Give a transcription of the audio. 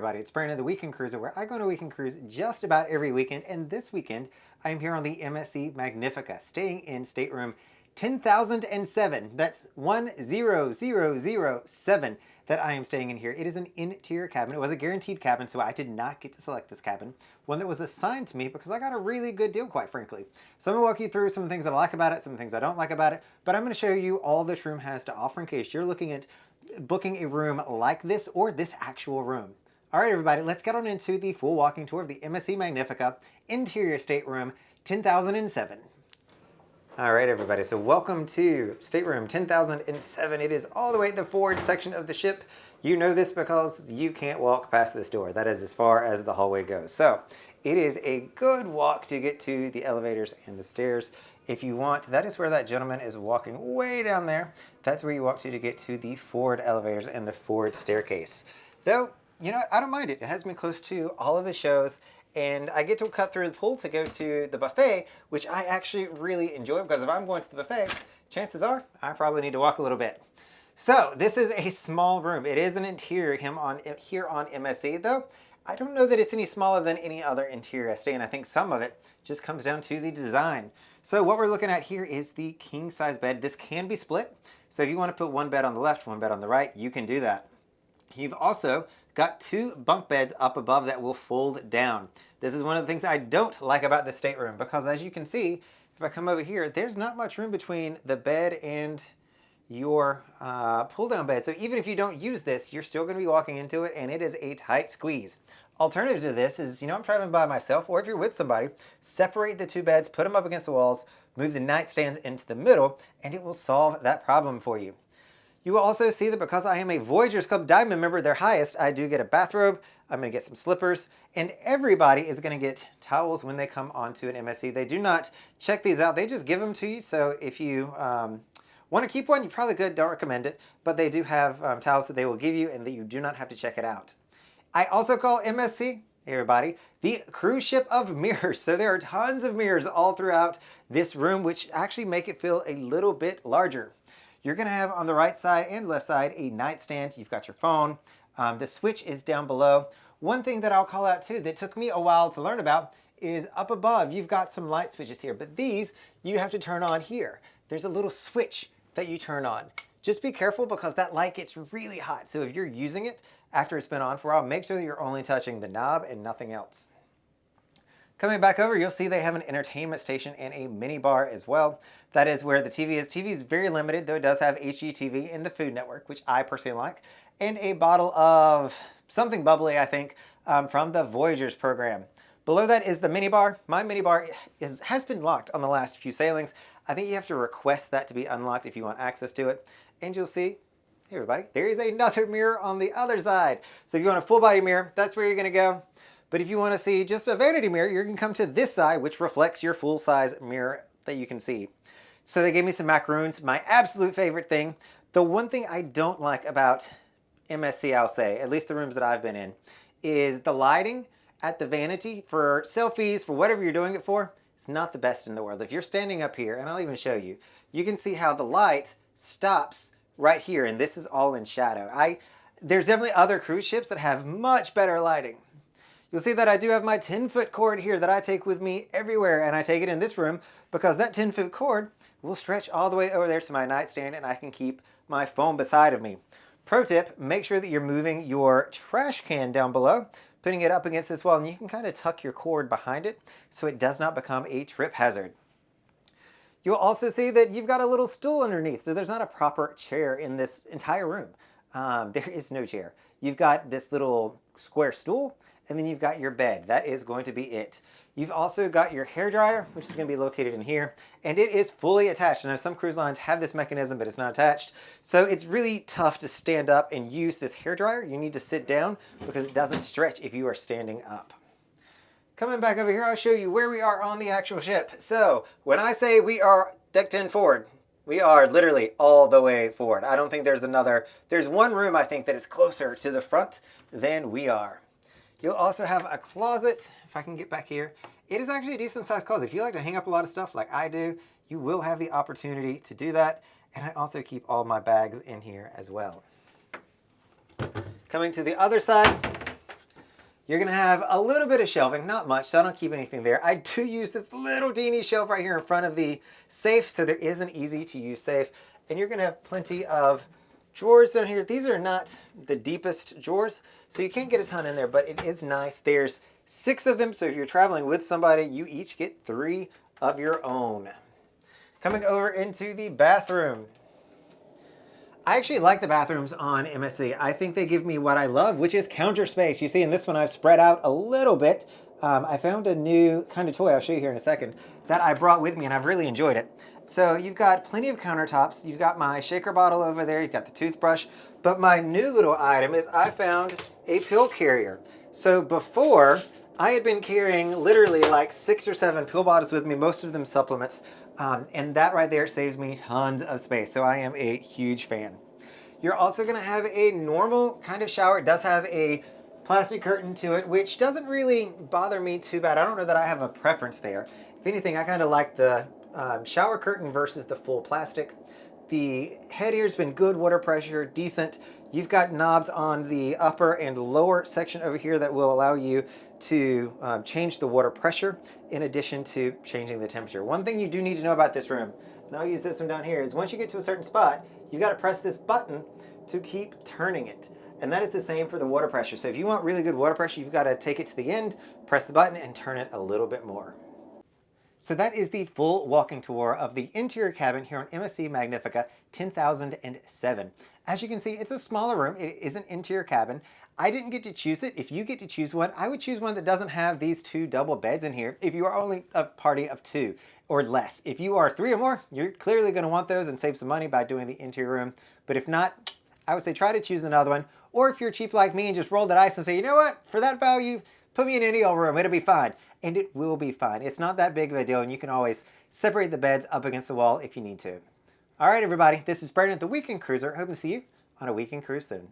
everybody, it's Brandon, the Weekend Cruiser, where I go on a weekend cruise just about every weekend, and this weekend I am here on the MSC Magnifica, staying in stateroom 10,007. That's 10007 that I am staying in here. It is an interior cabin. It was a guaranteed cabin, so I did not get to select this cabin. One that was assigned to me because I got a really good deal, quite frankly. So I'm gonna walk you through some things that I like about it, some things I don't like about it, but I'm gonna show you all this room has to offer in case you're looking at booking a room like this or this actual room. All right, everybody, let's get on into the full walking tour of the MSC Magnifica interior stateroom 10,007. All right, everybody, so welcome to stateroom 10,007. It is all the way at the forward section of the ship. You know this because you can't walk past this door. That is as far as the hallway goes. So it is a good walk to get to the elevators and the stairs. If you want, that is where that gentleman is walking way down there. That's where you walk to get to the forward elevators and the forward staircase. Though, you know, I don't mind it. It has me close to all of the shows, and I get to cut through the pool to go to the buffet, which I actually really enjoy because if I'm going to the buffet, chances are I probably need to walk a little bit. So this is a small room. It is an interior here on MSC, though. I don't know that it's any smaller than any other interior I stay in. I think some of it just comes down to the design. So what we're looking at here is the king size bed. This can be split. So if you want to put one bed on the left, one bed on the right, you can do that. You've also got two bunk beds up above that will fold down. This is one of the things I don't like about the stateroom because as you can see, if I come over here, there's not much room between the bed and your pull down bed. So even if you don't use this, you're still going to be walking into it and it is a tight squeeze. Alternative to this is, you know, I'm traveling by myself, or if you're with somebody, separate the two beds, put them up against the walls, move the nightstands into the middle, and it will solve that problem for you. You will also see that because I am a Voyagers Club Diamond member, their highest, I do get a bathrobe, I'm going to get some slippers, and everybody is going to get towels when they come onto an MSC. They do not check these out, they just give them to you, so if you want to keep one, you probably could, don't recommend it, but they do have towels that they will give you and that you do not have to check it out. I also call MSC, everybody, the cruise ship of mirrors. So there are tons of mirrors all throughout this room, which actually make it feel a little bit larger. You're gonna have on the right side and left side a nightstand. You've got your phone. The switch is down below. One thing that I'll call out too that took me a while to learn about is up above, you've got some light switches here, but these you have to turn on here. There's a little switch that you turn on. Just be careful because that light gets really hot. So if you're using it after it's been on for a while, make sure that you're only touching the knob and nothing else. Coming back over, you'll see they have an entertainment station and a mini bar as well. That is where the TV is. TV is very limited, though it does have HGTV and the Food Network, which I personally like, and a bottle of something bubbly, I think, from the Voyagers program. Below that is the mini bar. My mini bar has been locked on the last few sailings. I think you have to request that to be unlocked if you want access to it. And you'll see, hey everybody, there is another mirror on the other side. So if you want a full body mirror, that's where you're gonna go. But if you wanna see just a vanity mirror, you're gonna come to this side, which reflects your full size mirror that you can see. So they gave me some macaroons, my absolute favorite thing. The one thing I don't like about MSC, I'll say, at least the rooms that I've been in, is the lighting at the vanity for selfies, for whatever you're doing it for. It's not the best in the world. If you're standing up here, and I'll even show you, you can see how the light stops right here, and this is all in shadow. There's definitely other cruise ships that have much better lighting. You'll see that I do have my 10-foot cord here that I take with me everywhere, and I take it in this room because that 10-foot cord will stretch all the way over there to my nightstand, and I can keep my phone beside of me. Pro tip, make sure that you're moving your trash can down below, putting it up against this wall, and you can kind of tuck your cord behind it so it does not become a trip hazard. You'll also see that you've got a little stool underneath, so there's not a proper chair in this entire room. There is no chair. You've got this little square stool, and then you've got your bed. That is going to be it. You've also got your hairdryer, which is going to be located in here, and it is fully attached. I know some cruise lines have this mechanism, but it's not attached. So it's really tough to stand up and use this hairdryer. You need to sit down because it doesn't stretch if you are standing up. Coming back over here, I'll show you where we are on the actual ship. So when I say we are deck 10 forward, we are literally all the way forward. I don't think there's one room I think that is closer to the front than we are. You'll also have a closet, if I can get back here. It is actually a decent sized closet. If you like to hang up a lot of stuff like I do, you will have the opportunity to do that. And I also keep all my bags in here as well. Coming to the other side, You're gonna have a little bit of shelving, not much, so I don't keep anything there. I do use this little teeny shelf right here in front of the safe, so there is an easy to use safe. And you're gonna have plenty of drawers down here. These are not the deepest drawers, so you can't get a ton in there, but it is nice. There's 6 of them, so if you're traveling with somebody, you each get 3 of your own. Coming over into the bathroom. I actually like the bathrooms on MSC. I think they give me what I love, which is counter space. You see in this one, I've spread out a little bit. I found a new kind of toy, I'll show you here in a second, that I brought with me and I've really enjoyed it. So you've got plenty of countertops. You've got my shaker bottle over there. You've got the toothbrush. But my new little item is I found a pill carrier. So before, I had been carrying literally like 6 or 7 pill bottles with me, most of them supplements. And that right there saves me tons of space. So I am a huge fan. You're also gonna have a normal kind of shower. It does have a plastic curtain to it, which doesn't really bother me too bad. I don't know that I have a preference there. If anything, I kind of like the shower curtain versus the full plastic. The head here's been good, water pressure, decent. You've got knobs on the upper and lower section over here that will allow you to change the water pressure in addition to changing the temperature. One thing you do need to know about this room, and I'll use this one down here, is once you get to a certain spot, you've got to press this button to keep turning it. And that is the same for the water pressure. So if you want really good water pressure, you've got to take it to the end, press the button, and turn it a little bit more. So that is the full walking tour of the interior cabin here on MSC Magnifica 10,007. As you can see, it's a smaller room. It is an interior cabin. I didn't get to choose it. If you get to choose one, I would choose one that doesn't have these 2 double beds in here if you are only a party of 2 or less. If you are 3 or more, you're clearly going to want those and save some money by doing the interior room. But if not, I would say try to choose another one. Or if you're cheap like me and just roll the dice and say, you know what, for that value, put me in any old room, it'll be fine. And it will be fine. It's not that big of a deal, and you can always separate the beds up against the wall if you need to. All right, everybody, this is Brandon, the Weekend Cruiser. Hoping to see you on a weekend cruise soon.